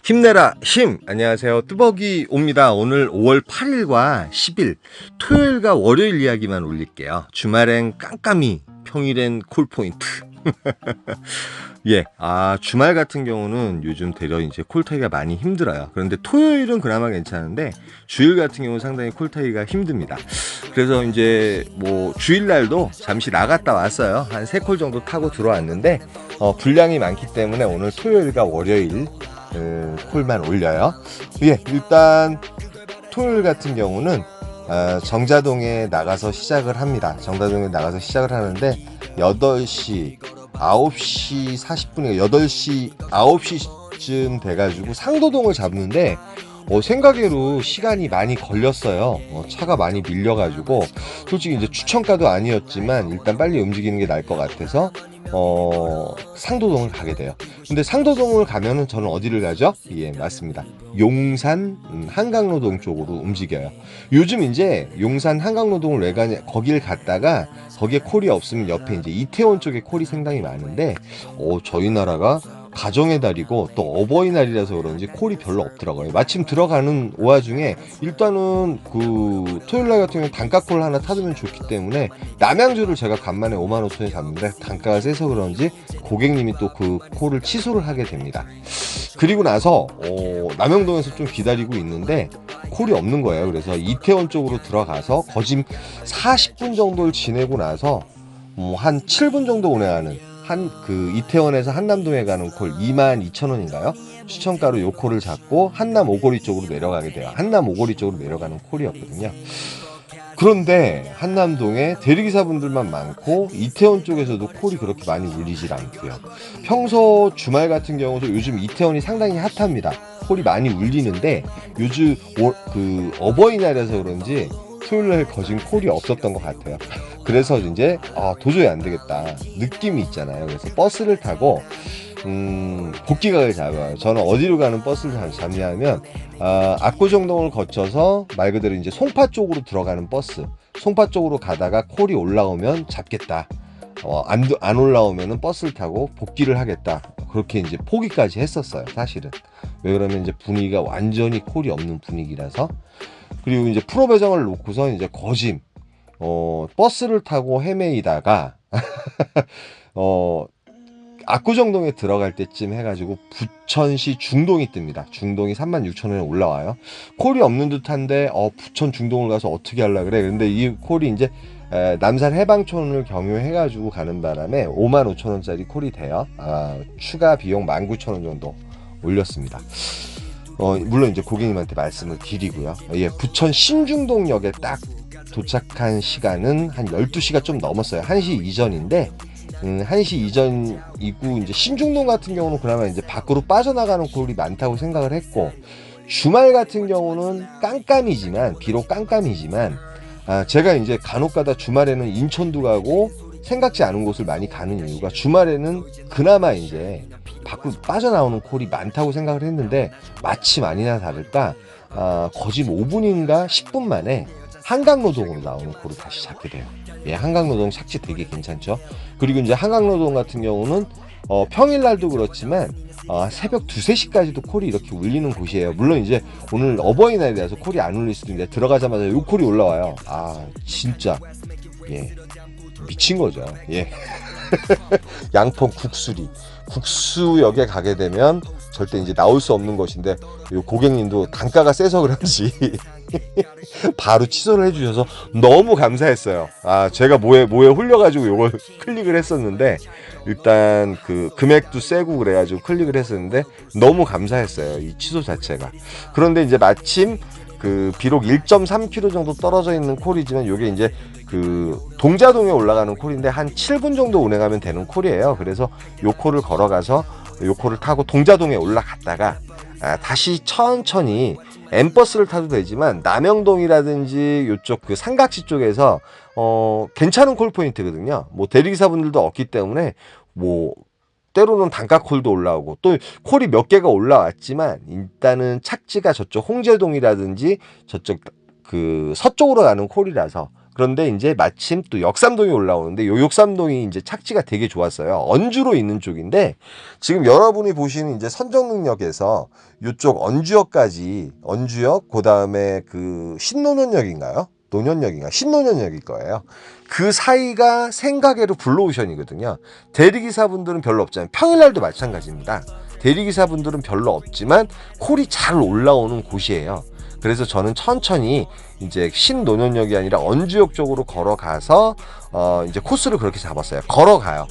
힘내라 힘! 안녕하세요, 뚜벅이 옵니다. 오늘 5월 8일과 10일 토요일과 월요일 이야기만 올릴게요. 주말엔 깜깜이, 평일엔 콜포인트. 예, 주말 같은 경우는 요즘 대려 이제 콜타기가 많이 힘들어요. 그런데 토요일은 그나마 괜찮은데 주일 같은 경우는 상당히 콜타기가 힘듭니다. 그래서 이제 뭐 주일날도 잠시 나갔다 왔어요. 한 3콜 정도 타고 들어왔는데 분량이 많기 때문에 오늘 토요일과 월요일 콜만 올려요. 예, 일단 토요일 같은 경우는 정자동에 나가서 시작을 합니다. 정자동에 나가서 시작을 하는데 8시, 9시 40분에 8시, 9시쯤 돼가지고 상도동을 잡는데 생각외로 시간이 많이 걸렸어요. 차가 많이 밀려가지고 솔직히 이제 추천가도 아니었지만 일단 빨리 움직이는 게 나을 것 같아서 상도동을 가게 돼요. 근데 상도동을 가면은 저는 어디를 가죠? 예, 맞습니다. 용산 한강로동 쪽으로 움직여요. 요즘 이제 용산 한강로동을 왜 가냐, 거길 갔다가 거기에 콜이 없으면 옆에 이제 이태원 쪽에 콜이 상당히 많은데 저희 나라가 가정의 달이고 또 어버이날이라서 그런지 콜이 별로 없더라고요. 마침 들어가는 와중에 일단은 그 토요일날 같은 경우는 단가콜 하나 타두면 좋기 때문에 남양주를 제가 간만에 55,000원에 샀는데 단가가 세서 그런지 고객님이 또 그 콜을 취소를 하게 됩니다. 그리고 나서 남영동에서 좀 기다리고 있는데 콜이 없는 거예요. 그래서 이태원 쪽으로 들어가서 거짐 40분 정도를 지내고 나서 한 7분 정도 운행하는 그 이태원에서 한남동에 가는 콜 22,000원인가요? 추천가로 요 콜을 잡고 한남 오거리 쪽으로 내려가게 돼요. 한남 오거리 쪽으로 내려가는 콜이었거든요. 그런데 한남동에 대리기사분들만 많고 이태원 쪽에서도 콜이 그렇게 많이 울리질 않고요. 평소 주말 같은 경우도 요즘 이태원이 상당히 핫합니다. 콜이 많이 울리는데 요즘 그 어버이날에서 그런지 토요일날 거진 콜이 없었던 것 같아요. 그래서 이제 도저히 안 되겠다 느낌이 있잖아요. 그래서 버스를 타고 복귀각을 잡아요. 저는 어디로 가는 버스를 잡냐면 압구정동을 거쳐서 말 그대로 이제 송파 쪽으로 들어가는 버스, 송파 쪽으로 가다가 콜이 올라오면 잡겠다, 안 올라오면은 버스를 타고 복귀를 하겠다, 그렇게 이제 포기까지 했었어요. 사실은 왜 그러면 이제 분위기가 완전히 콜이 없는 분위기라서. 그리고 이제 프로 배정을 놓고서 이제 거짐 버스를 타고 헤매이다가 압구정동에 들어갈 때쯤 해가지고 부천시 중동이 뜹니다. 중동이 36,000원에 올라와요. 콜이 없는 듯한데 부천 중동을 가서 어떻게 하려 그래. 근데 이 콜이 이제 남산 해방촌을 경유해가지고 가는 바람에 55,000원짜리 콜이 돼요. 추가 비용 19,000원 정도 올렸습니다. 물론 이제 고객님한테 말씀을 드리고요. 예, 부천 신중동역에 딱 도착한 시간은 한 12시가 좀 넘었어요. 1시 이전인데 1시 이전이고 이제 신중동 같은 경우는 그나마 이제 밖으로 빠져나가는 콜이 많다고 생각을 했고, 주말 같은 경우는 비록 깜깜이지만 제가 이제 간혹가다 주말에는 인천도 가고 생각지 않은 곳을 많이 가는 이유가 주말에는 그나마 이제 밖으로 빠져나오는 콜이 많다고 생각을 했는데 마침 아니나 다를까 거진 5분인가 10분 만에 한강노동으로 나오는 콜을 다시 잡게 돼요. 예, 한강노동 착지 되게 괜찮죠. 그리고 이제 한강노동 같은 경우는 평일날도 그렇지만 새벽 2, 3시까지도 콜이 이렇게 울리는 곳이에요. 물론 이제 오늘 어버이날이라서 콜이 안 울릴 수도 있는데 들어가자마자 요 콜이 올라와요. 진짜 예, 미친 거죠. 예. 양평 국수역에 가게 되면 절대 이제 나올 수 없는 것인데 요 고객님도 단가가 세서 그런지 바로 취소를 해주셔서 너무 감사했어요. 제가 뭐에 홀려가지고 요걸 클릭을 했었는데 일단 그 금액도 세고 그래가지고 클릭을 했었는데 너무 감사했어요, 이 취소 자체가. 그런데 이제 마침 비록 1.3km 정도 떨어져 있는 콜이지만 요게 이제 동자동에 올라가는 콜인데 한 7분 정도 운행하면 되는 콜이에요. 그래서 요 콜을 걸어가서 요 콜을 타고 동자동에 올라갔다가 다시 천천히 M버스를 타도 되지만 남영동이라든지 요쪽 삼각지 쪽에서 괜찮은 콜 포인트거든요. 뭐 대리기사분들도 없기 때문에 뭐 때로는 단가콜도 올라오고 또 콜이 몇 개가 올라왔지만 일단은 착지가 저쪽 홍제동이라든지 저쪽 서쪽으로 가는 콜이라서 그런데 이제 마침 또 역삼동이 올라오는데 요 역삼동이 이제 착지가 되게 좋았어요. 언주로 있는 쪽인데 지금 여러분이 보시는 이제 선정릉역에서 요쪽 언주역까지 언주역 그다음에 그 신논현역인가요? 논현역인가? 신논현역일 거예요. 그 사이가 생가게로 블루오션이거든요. 대리기사분들은 별로 없잖아요. 평일날도 마찬가지입니다. 대리기사분들은 별로 없지만 콜이 잘 올라오는 곳이에요. 그래서 저는 천천히 이제 신논현역이 아니라 언주역 쪽으로 걸어가서 이제 코스를 그렇게 잡았어요. 걸어가요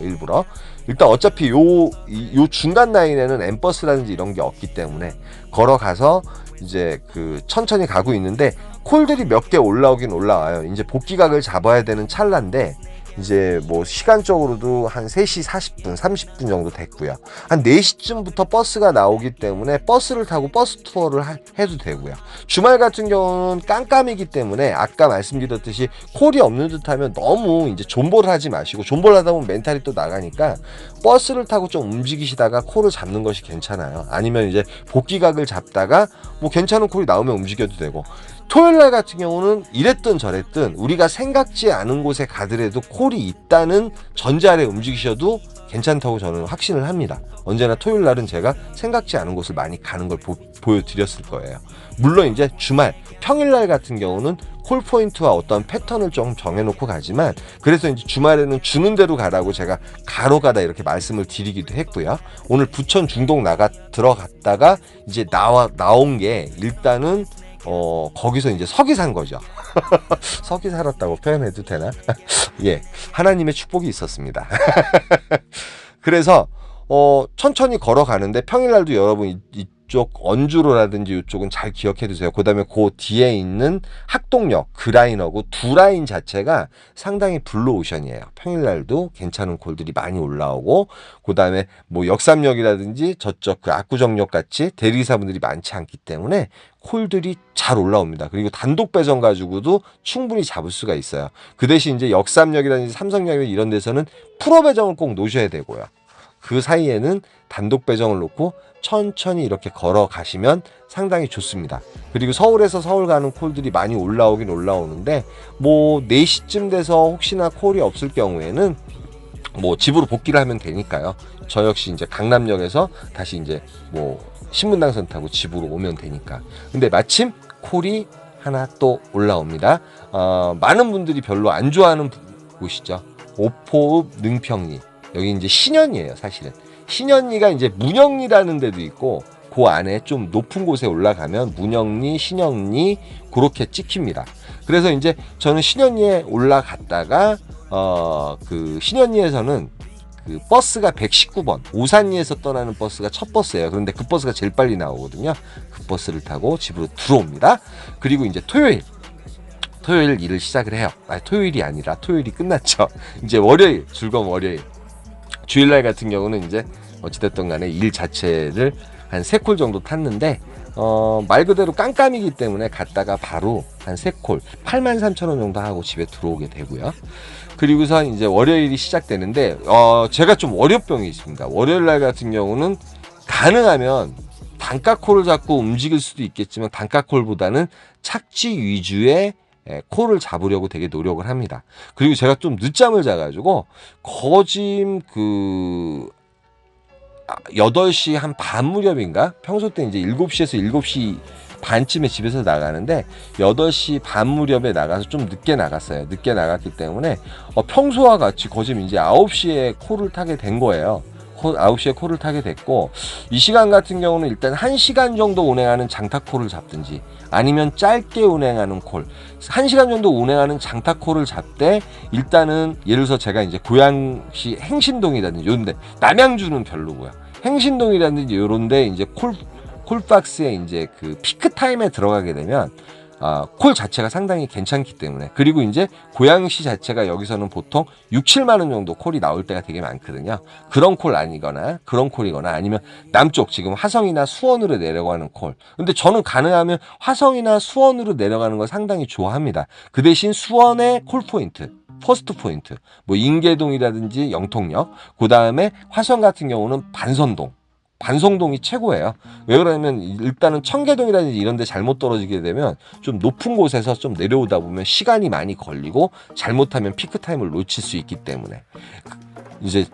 일부러. 일단 어차피 요 중간 라인에는 엠버스라든지 이런 게 없기 때문에 걸어가서 이제 그 천천히 가고 있는데 콜들이 몇 개 올라오긴 올라와요. 이제 복귀각을 잡아야 되는 찰나인데 이제 뭐 시간적으로도 한 3시 40분, 30분 정도 됐고요. 한 4시쯤부터 버스가 나오기 때문에 버스를 타고 버스 투어를 해도 되고요. 주말 같은 경우는 깜깜이기 때문에 아까 말씀드렸듯이 콜이 없는 듯 하면 너무 이제 존버를 하지 마시고 존버를 하다 보면 멘탈이 또 나가니까 버스를 타고 좀 움직이시다가 콜을 잡는 것이 괜찮아요. 아니면 이제 복귀각을 잡다가 뭐 괜찮은 콜이 나오면 움직여도 되고 토요일날 같은 경우는 이랬든 저랬든 우리가 생각지 않은 곳에 가더라도 콜이 있다는 전제하에 움직이셔도 괜찮다고 저는 확신을 합니다. 언제나 토요일날은 제가 생각지 않은 곳을 많이 가는 걸 보여드렸을 거예요. 물론 이제 주말, 평일날 같은 경우는 콜포인트와 어떤 패턴을 좀 정해놓고 가지만 그래서 이제 주말에는 주는 대로 가라고 제가 가로 가다 이렇게 말씀을 드리기도 했고요. 오늘 부천 중동 들어갔다가 이제 나온 게 일단은 거기서 이제 석이 산 거죠. 석이 살았다고 표현해도 되나? 예, 하나님의 축복이 있었습니다. 그래서 천천히 걸어가는데 평일날도 여러분 이쪽 언주로라든지 이쪽은 잘 기억해 두세요. 그 다음에 그 뒤에 있는 학동역 그 라인하고 두 라인 자체가 상당히 블루오션이에요. 평일날도 괜찮은 콜들이 많이 올라오고 그 다음에 뭐 역삼역이라든지 저쪽 그 압구정역 같이 대리기사분들이 많지 않기 때문에 콜들이 잘 올라옵니다. 그리고 단독 배정 가지고도 충분히 잡을 수가 있어요. 그 대신 이제 역삼역이라든지 삼성역 이런 데서는 프로 배정을 꼭 놓으셔야 되고요. 그 사이에는 단독 배정을 놓고 천천히 이렇게 걸어가시면 상당히 좋습니다. 그리고 서울에서 서울 가는 콜들이 많이 올라오긴 올라오는데 뭐 4시쯤 돼서 혹시나 콜이 없을 경우에는 뭐 집으로 복귀를 하면 되니까요. 저 역시 이제 강남역에서 다시 이제 뭐 신분당선 타고 집으로 오면 되니까. 근데 마침 콜이 하나 또 올라옵니다. 많은 분들이 별로 안 좋아하는 곳이죠. 오포읍 능평리. 여기 이제 신현리예요, 사실은. 신현리가 이제 문영리라는 데도 있고 그 안에 좀 높은 곳에 올라가면 문영리, 신영리 그렇게 찍힙니다. 그래서 이제 저는 신현리에 올라갔다가 그 신현리에서는 그 버스가 119번 오산리에서 떠나는 버스가 첫 버스예요. 그런데 그 버스가 제일 빨리 나오거든요. 그 버스를 타고 집으로 들어옵니다. 그리고 이제 토요일 일을 시작을 해요. 토요일이 아니라 토요일이 끝났죠. 이제 월요일 즐거운 월요일 주일날 같은 경우는 이제 어찌됐든 간에 일 자체를 한 3콜 정도 탔는데 말 그대로 깜깜이기 때문에 갔다가 바로 한 3콜 83,000원 정도 하고 집에 들어오게 되고요. 그리고서 이제 월요일이 시작되는데 제가 좀 월요병이 있습니다. 월요일날 같은 경우는 가능하면 단가콜을 잡고 움직일 수도 있겠지만 단가콜보다는 착지 위주의 콜을 잡으려고 되게 노력을 합니다. 그리고 제가 좀 늦잠을 자가지고 거짐 8시 한 반 무렵인가? 평소 때 이제 7시에서 7시 반쯤에 집에서 나가는데 8시 반 무렵에 나가서 좀 늦게 나갔어요. 늦게 나갔기 때문에 평소와 같이 거짐 이제 9시에 콜을 타게 된 거예요. 9시에 콜을 타게 됐고 이 시간 같은 경우는 일단 1시간 정도 운행하는 장타콜을 잡든지 아니면 짧게 운행하는 콜 1시간 정도 운행하는 장타콜을 잡되 일단은 예를 들어서 제가 이제 고양시 행신동이라든지 요런데 남양주는 별로고요. 행신동이라든지 요런데 이제 콜박스에 이제 그 피크 타임에 들어가게 되면 콜 자체가 상당히 괜찮기 때문에 그리고 이제 고양시 자체가 여기서는 보통 6, 7만 원 정도 콜이 나올 때가 되게 많거든요. 그런 콜 아니거나 그런 콜이거나 아니면 남쪽 지금 화성이나 수원으로 내려가는 콜. 근데 저는 가능하면 화성이나 수원으로 내려가는 걸 상당히 좋아합니다. 그 대신 수원의 콜 포인트 퍼스트 포인트 뭐 인계동이라든지 영통역 그 다음에 화성 같은 경우는 반선동 반송동이 최고예요. 왜 그러냐면 일단은 청계동이라든지 이런 데 잘못 떨어지게 되면 좀 높은 곳에서 좀 내려오다 보면 시간이 많이 걸리고 잘못하면 피크타임을 놓칠 수 있기 때문에 이제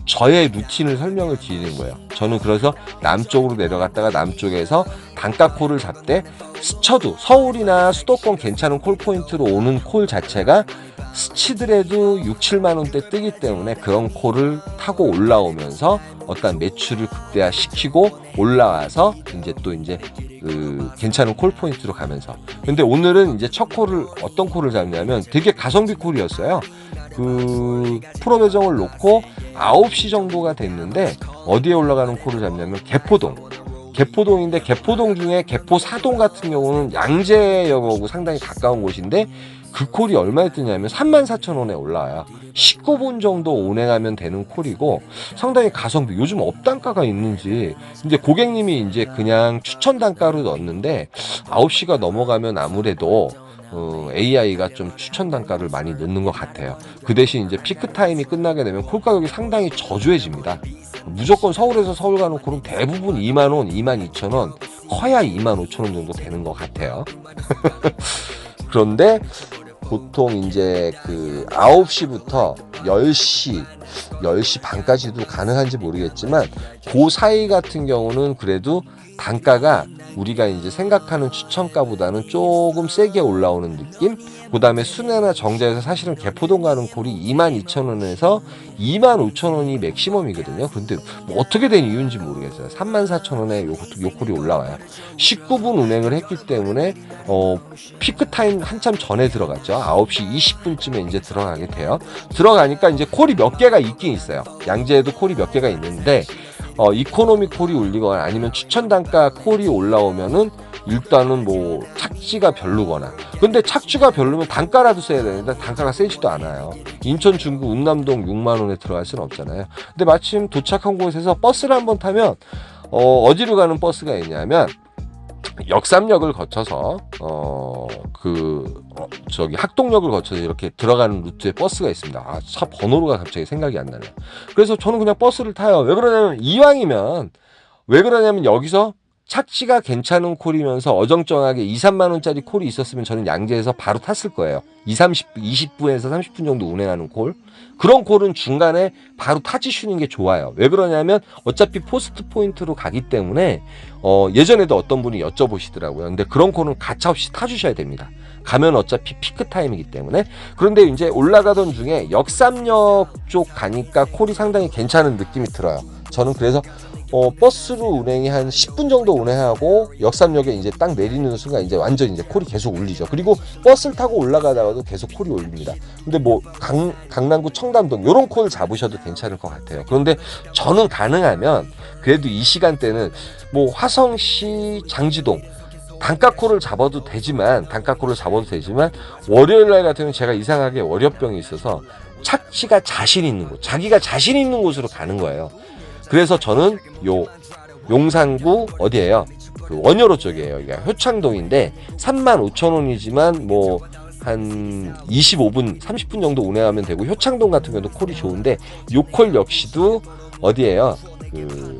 저의 루틴을 설명을 드리는 거예요. 저는 그래서 남쪽으로 내려갔다가 남쪽에서 단가콜을 잡되 스쳐도 서울이나 수도권 괜찮은 콜포인트로 오는 콜 자체가 스치더라도 6, 7만 원대 뜨기 때문에 그런 콜을 타고 올라오면서 어떤 매출을 극대화시키고 올라와서 이제 또 이제 그 괜찮은 콜 포인트로 가면서. 근데 오늘은 이제 첫 콜을 어떤 콜을 잡냐면 되게 가성비 콜이었어요. 그 프로 배정을 놓고 9시 정도가 됐는데 어디에 올라가는 콜을 잡냐면 개포동인데 개포동 중에 개포 사동 같은 경우는 양재역하고 상당히 가까운 곳인데 그 콜이 얼마에 뜨냐면 34,000원에 올라와요. 19분 정도 운행하면 되는 콜이고 상당히 가성비. 요즘 업단가가 있는지 이제 고객님이 이제 그냥 추천 단가로 넣었는데 9시가 넘어가면 아무래도 AI가 좀 추천 단가를 많이 넣는 것 같아요. 그 대신 이제 피크 타임이 끝나게 되면 콜 가격이 상당히 저조해집니다. 무조건 서울에서 서울 가는 콜은 대부분 2만원, 22,000원, 커야 25,000원 정도 되는 것 같아요. 그런데 보통 이제 그 9시부터 10시 반까지도 가능한지 모르겠지만 그 사이 같은 경우는 그래도 단가가 우리가 이제 생각하는 추천가보다는 조금 세게 올라오는 느낌? 그 다음에 순회나 정자에서 사실은 개포동 가는 콜이 22,000원에서 25,000원이 맥시멈이거든요. 근데 뭐 어떻게 된 이유인지 모르겠어요. 34,000원에 요 콜이 올라와요. 19분 운행을 했기 때문에 피크타임 한참 전에 들어갔죠. 9시 20분쯤에 이제 들어가게 돼요. 들어가니까 이제 콜이 몇 개가 있긴 있어요. 양재에도 콜이 몇 개가 있는데 이코노미 콜이 올리거나 아니면 추천 단가 콜이 올라오면은 일단은 뭐 착지가 별로거나. 근데 착지가 별로면 단가라도 써야 되는데 단가가 세지도 않아요. 인천 중구 운남동 6만 원에 들어갈 수는 없잖아요. 근데 마침 도착한 곳에서 버스를 한번 타면 어디로 가는 버스가 있냐면 역삼역을 거쳐서 저기 학동역을 거쳐서 이렇게 들어가는 루트에 버스가 있습니다. 아, 차 번호가 갑자기 생각이 안 나네요. 그래서 저는 그냥 버스를 타요. 왜 그러냐면 여기서 착지가 괜찮은 콜이면서 어정쩡하게 2, 3만 원짜리 콜이 있었으면 저는 양재에서 바로 탔을 거예요. 20분에서 30분 정도 운행하는 콜. 그런 콜은 중간에 바로 타지 쉬는 게 좋아요. 왜 그러냐면 어차피 포스트 포인트로 가기 때문에 예전에도 어떤 분이 여쭤보시더라고요. 근데 그런 콜은 가차없이 타주셔야 됩니다. 가면 어차피 피크 타임이기 때문에. 그런데 이제 올라가던 중에 역삼역 쪽 가니까 콜이 상당히 괜찮은 느낌이 들어요. 저는 그래서 버스로 운행이 한 10분 정도 운행하고 역삼역에 이제 딱 내리는 순간 이제 완전 이제 콜이 계속 울리죠. 그리고 버스를 타고 올라가다가도 계속 콜이 울립니다. 근데 뭐 강남구 청담동 요런 콜 잡으셔도 괜찮을 것 같아요. 그런데 저는 가능하면 그래도 이 시간대는 뭐 화성시 장지동 단가콜을 잡아도 되지만 월요일 날 같으면 제가 이상하게 월요병이 있어서 착지가 자신 있는 곳, 자기가 자신 있는 곳으로 가는 거예요. 그래서 저는 용산구 어디예요? 그 원효로 쪽이에요. 그러니까 효창동인데 35,000원이지만 뭐 한 25분, 30분 정도 운행하면 되고 효창동 같은 경우도 콜이 좋은데 요 콜 역시도 어디예요? 그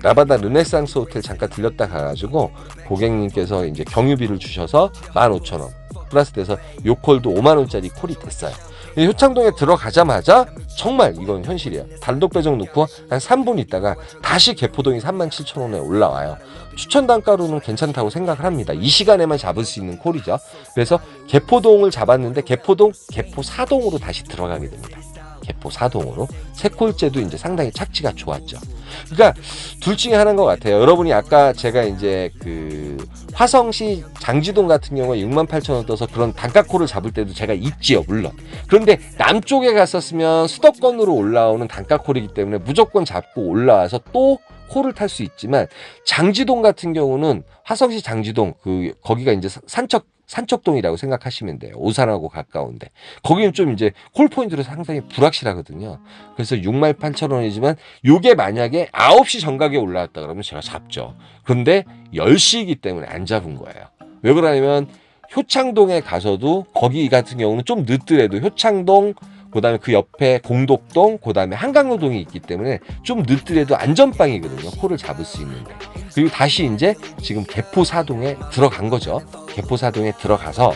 라바다 르네상스 호텔 잠깐 들렸다 가가지고 고객님께서 이제 경유비를 주셔서 15,000원 플러스 돼서 요 콜도 5만 원짜리 콜이 됐어요. 효창동에 들어가자마자 정말 이건 현실이에요. 단독 배정 놓고 한 3분 있다가 다시 개포동이 37,000원에 올라와요. 추천 단가로는 괜찮다고 생각을 합니다. 이 시간에만 잡을 수 있는 콜이죠. 그래서 개포동을 잡았는데 개포 사동으로 다시 들어가게 됩니다. 개포 사동으로 세 콜째도 이제 상당히 착지가 좋았죠. 그러니까 둘 중에 하나인 것 같아요. 여러분이 아까 제가 이제 그 화성시 장지동 같은 경우에 68,000원 떠서 그런 단가콜을 잡을 때도 제가 있지요, 물론. 그런데 남쪽에 갔었으면 수도권으로 올라오는 단가콜이기 때문에 무조건 잡고 올라와서 또 콜을 탈 수 있지만 장지동 같은 경우는 화성시 장지동 거기가 이제 산척동이라고 생각하시면 돼요. 오산하고 가까운데 거기는 좀 이제 콜 포인트로 상당히 불확실하거든요. 그래서 68,000원이지만 요게 만약에 9시 정각에 올라왔다 그러면 제가 잡죠. 그런데 10시이기 때문에 안 잡은 거예요. 왜 그러냐면 효창동에 가서도 거기 같은 경우는 좀 늦더라도 효창동 그 다음에 그 옆에 공덕동, 그 다음에 한강로동이 있기 때문에 좀 늦더라도 안전빵이거든요. 코를 잡을 수 있는데. 그리고 다시 이제 지금 개포사동에 들어간 거죠. 개포사동에 들어가서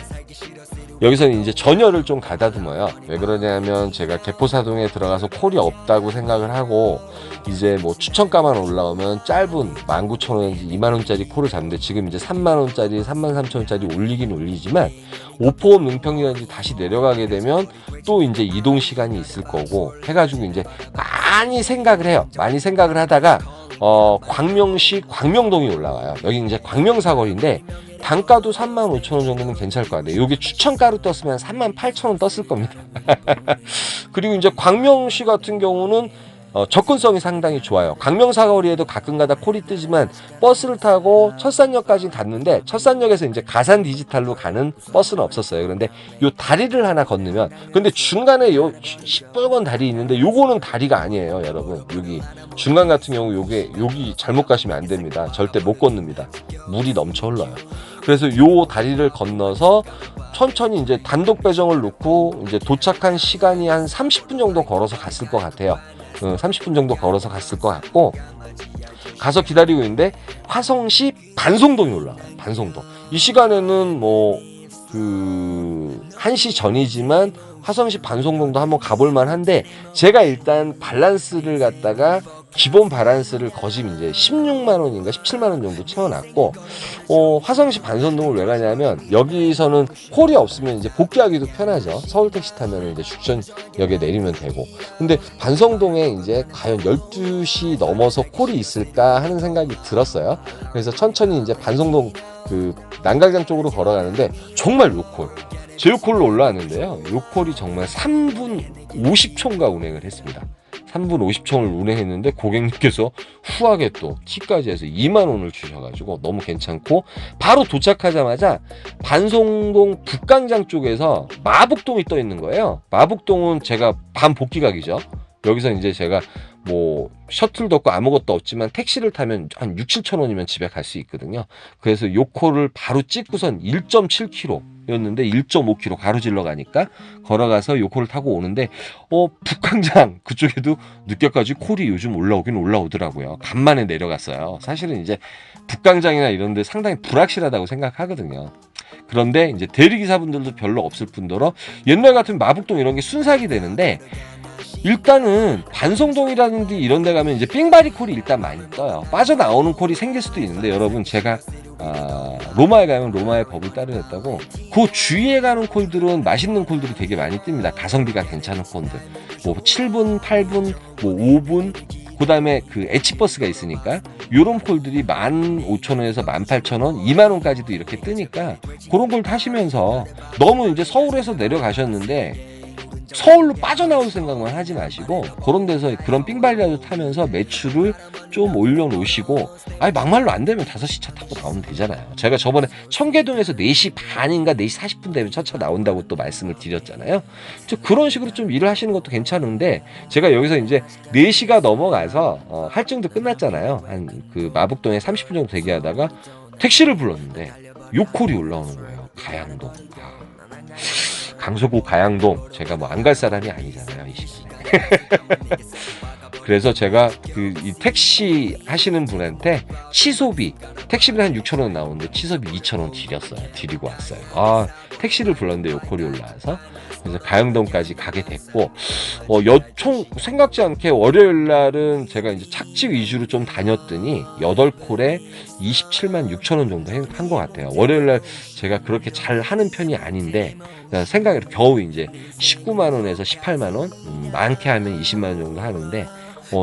여기서는 이제 전열을 좀 가다듬어요. 왜 그러냐면 제가 개포사동에 들어가서 콜이 없다고 생각을 하고 이제 뭐 추천가만 올라오면 짧은 19,000원인지 2만원짜리 콜을 잡는데 지금 이제 3만원짜리 33,000원짜리 올리긴 올리지만 오포업 능평이라든지 다시 내려가게 되면 또 이제 이동 시간이 있을 거고 해가지고 이제 많이 생각을 해요. 많이 생각을 하다가 광명시 광명동이 올라와요. 여기 이제 광명사거리인데 단가도 35,000원 정도면 괜찮을 것 같아요. 여기 추천가로 떴으면 38,000원 떴을 겁니다. 그리고 이제 광명시 같은 경우는 접근성이 상당히 좋아요. 광명사거리에도 가끔가다 콜이 뜨지만 버스를 타고 철산역까지 갔는데 철산역에서 이제 가산 디지털로 가는 버스는 없었어요. 그런데 요 다리를 하나 건너면 근데 중간에 요 시뻘건 다리 있는데 요거는 다리가 아니에요, 여러분. 여기 중간 같은 경우 여기 잘못 가시면 안 됩니다. 절대 못 건넙니다. 물이 넘쳐 흘러요. 그래서 요 다리를 건너서 천천히 이제 단독 배정을 놓고 이제 도착한 시간이 한 30분 정도 걸어서 갔을 것 같아요. 30분 정도 걸어서 갔을 것 같고 가서 기다리고 있는데 화성시 반송동이 올라와요. 반송동. 이 시간에는 뭐 1시 전이지만 화성시 반송동도 한번 가볼 만한데 제가 일단 밸런스를 갖다가 기본 밸런스를 거짓 이제 16만 원인가 17만 원 정도 채워놨고 화성시 반송동을 왜 가냐면 여기서는 콜이 없으면 이제 복귀하기도 편하죠. 서울 택시 타면 이제 죽전역에 내리면 되고. 근데 반송동에 이제 과연 12시 넘어서 콜이 있을까 하는 생각이 들었어요. 그래서 천천히 이제 반송동 그 난각장 쪽으로 걸어가는데 정말 요콜 제요콜로 올라왔는데요. 요콜이 정말 3분 50초인가 운행을 했습니다. 3분 50초를 운행했는데 고객님께서 후하게 또 팁까지 해서 2만 원을 주셔가지고 너무 괜찮고 바로 도착하자마자 반송동 북광장 쪽에서 마북동이 떠 있는 거예요. 마북동은 제가 반 복귀각이죠. 여기서 이제 제가 뭐 셔틀도 없고 아무것도 없지만 택시를 타면 한 6, 7천 원이면 집에 갈 수 있거든요. 그래서 요코를 바로 찍고선 1.7km 였는데 1.5km 가로질러 가니까 걸어가서 요코를 타고 오는데 북광장 그쪽에도 늦게까지 콜이 요즘 올라오긴 올라오더라고요. 간만에 내려갔어요. 사실은 이제 북광장이나 이런 데 상당히 불확실하다고 생각하거든요. 그런데 이제 대리기사분들도 별로 없을 뿐더러 옛날 같은 마북동 이런 게 순삭이 되는데 일단은 반송동이라든지 이런 데 가면 이제 삥바리 콜이 일단 많이 떠요. 빠져나오는 콜이 생길 수도 있는데 여러분 제가 로마에 가면 로마의 법을 따르겠다고 그 주위에 가는 콜들은 맛있는 콜들이 되게 많이 뜹니다. 가성비가 괜찮은 콜들 뭐 7분, 8분, 뭐 5분 그 다음에 그 H버스가 있으니까 요런 콜들이 15,000원에서 18,000원, 2만원까지도 이렇게 뜨니까 그런 걸 타시면서 너무 이제 서울에서 내려가셨는데 서울로 빠져나올 생각만 하지 마시고 그런 데서 그런 삥발이라도 타면서 매출을 좀 올려놓으시고 막말로 안 되면 5시 차 타고 나오면 되잖아요. 제가 저번에 청계동에서 4시 반인가 4시 40분 되면 첫 차 나온다고 또 말씀을 드렸잖아요. 그런 식으로 좀 일을 하시는 것도 괜찮은데 제가 여기서 이제 4시가 넘어가서 할증도 끝났잖아요. 한 그 마북동에 30분 정도 대기하다가 택시를 불렀는데 요콜이 올라오는 거예요. 가양동. 강서구 가양동 제가 뭐 안 갈 사람이 아니잖아요 이 시간에. 그래서 제가 이 택시 하시는 분한테 치소비 택시비 한 6,000원 나오는데 치소비 2,000원 드리고 왔어요. 택시를 불렀는데 요콜이 올라와서 그래서 가양동까지 가게 됐고 총 생각지 않게 월요일 날은 제가 이제 착지 위주로 좀 다녔더니 8콜에 27만 6천원 정도 한 것 같아요. 월요일 날 제가 그렇게 잘 하는 편이 아닌데 생각으로 겨우 이제 19만 원에서 18만 원, 많게 하면 20만 원 정도 하는데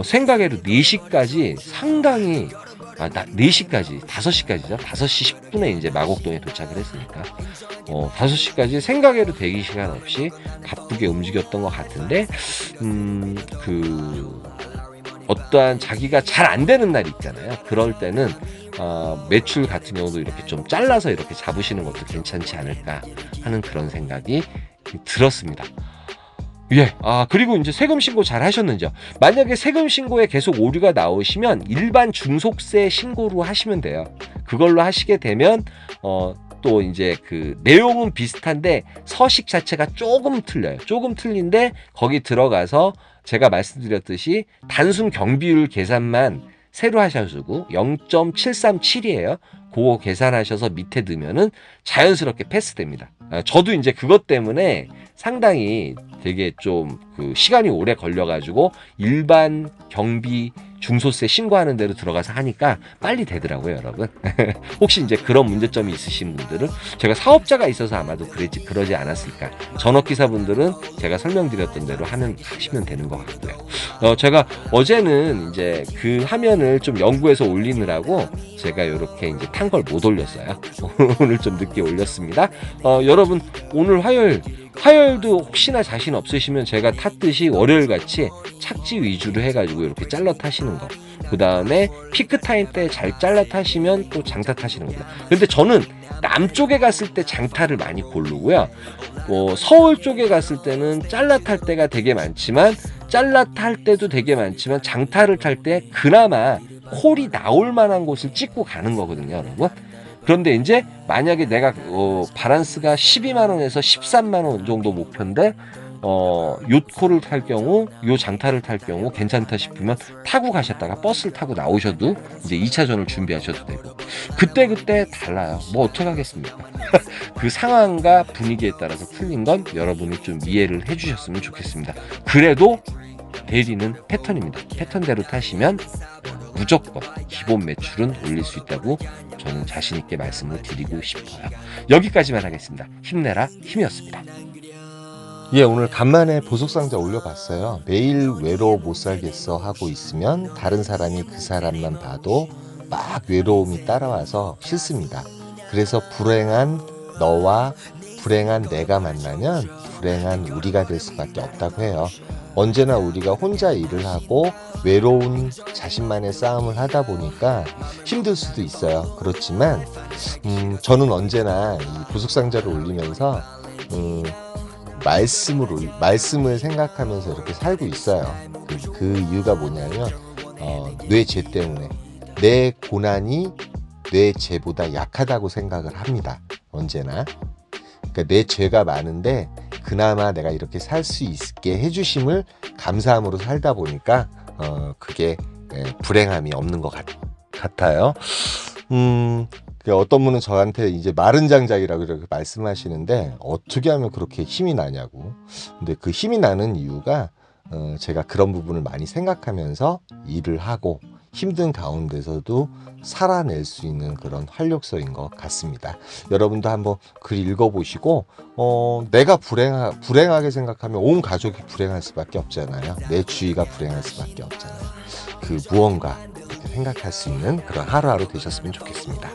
생각으로 4시까지 상당히 4시까지 5시까지죠. 5시 10분에 이제 마곡동에 도착을 했으니까 5시까지 생각외로 대기 시간 없이 바쁘게 움직였던 것 같은데 어떠한 자기가 잘 안 되는 날이 있잖아요. 그럴 때는 매출 같은 경우도 이렇게 좀 잘라서 이렇게 잡으시는 것도 괜찮지 않을까 하는 그런 생각이 들었습니다. 예. 그리고 이제 세금 신고 잘 하셨는지요? 만약에 세금 신고에 계속 오류가 나오시면 일반 중속세 신고로 하시면 돼요. 그걸로 하시게 되면 또 이제 그 내용은 비슷한데 서식 자체가 조금 틀려요. 조금 틀린데 거기 들어가서 제가 말씀드렸듯이 단순 경비율 계산만 새로 하셔주고 0.737이에요. 그거 계산하셔서 밑에 넣으면은 자연스럽게 패스됩니다. 저도 이제 그것 때문에 상당히 되게 좀 그 시간이 오래 걸려가지고 일반 경비 중소세 신고하는 대로 들어가서 하니까 빨리 되더라고요, 여러분. 혹시 이제 그런 문제점이 있으신 분들은 제가 사업자가 있어서 아마도 그러지 않았을까. 전업기사분들은 제가 설명드렸던 대로 하시면 되는 것 같고요. 제가 어제는 이제 그 화면을 좀 연구해서 올리느라고 제가 이렇게 이제 탄 걸 못 올렸어요. 오늘 좀 늦게 올렸습니다. 여러분 오늘 화요일도 혹시나 자신 없으시면 제가 탔듯이 월요일 같이 착지 위주로 해가지고 이렇게 잘라 타시는 거. 그 다음에 피크 타임 때 잘 잘라 타시면 또 장타 타시는 겁니다. 근데 저는 남쪽에 갔을 때 장타를 많이 고르고요. 서울 쪽에 갔을 때는 잘라 탈 때가 되게 많지만 잘라 탈 때도 되게 많지만 장타를 탈 때 그나마 콜이 나올 만한 곳을 찍고 가는 거거든요, 여러분. 그런데 이제 만약에 내가 바란스가 12만 원에서 13만 원 정도 목표인데 요코를 탈 경우, 요 장타를 탈 경우 괜찮다 싶으면 타고 가셨다가 버스를 타고 나오셔도 이제 2차전을 준비하셔도 되고 그때 달라요. 뭐 어떻게 하겠습니까? 그 상황과 분위기에 따라서 틀린 건 여러분이 좀 이해를 해주셨으면 좋겠습니다. 그래도 대리는 패턴입니다. 패턴대로 타시면 무조건 기본 매출은 올릴 수 있다고 저는 자신 있게 말씀을 드리고 싶어요. 여기까지만 하겠습니다. 힘내라 힘이었습니다. 예, 오늘 간만에 보석상자 올려봤어요. 매일 외로워 못 살겠어 하고 있으면 다른 사람이 그 사람만 봐도 막 외로움이 따라와서 싫습니다. 그래서 불행한 너와 불행한 내가 만나면 불행한 우리가 될 수밖에 없다고 해요. 언제나 우리가 혼자 일을 하고 외로운 자신만의 싸움을 하다 보니까 힘들 수도 있어요. 그렇지만 저는 언제나 이 보석상자를 올리면서 말씀을 생각하면서 이렇게 살고 있어요. 그 이유가 뭐냐면 뇌 죄 때문에 내 고난이 뇌 죄보다 약하다고 생각을 합니다. 언제나. 그러니까 내 죄가 많은데 그나마 내가 이렇게 살 수 있게 해주심을 감사함으로 살다 보니까 그게 불행함이 없는 것 같아요. 어떤 분은 저한테 이제 마른 장작이라고 이렇게 말씀하시는데 어떻게 하면 그렇게 힘이 나냐고. 근데 그 힘이 나는 이유가 제가 그런 부분을 많이 생각하면서 일을 하고 힘든 가운데서도 살아낼 수 있는 그런 활력소인 것 같습니다. 여러분도 한번 글 읽어보시고 내가 불행하게 생각하면 온 가족이 불행할 수밖에 없잖아요. 내 주위가 불행할 수밖에 없잖아요. 그 무언가 이렇게 생각할 수 있는 그런 하루하루 되셨으면 좋겠습니다.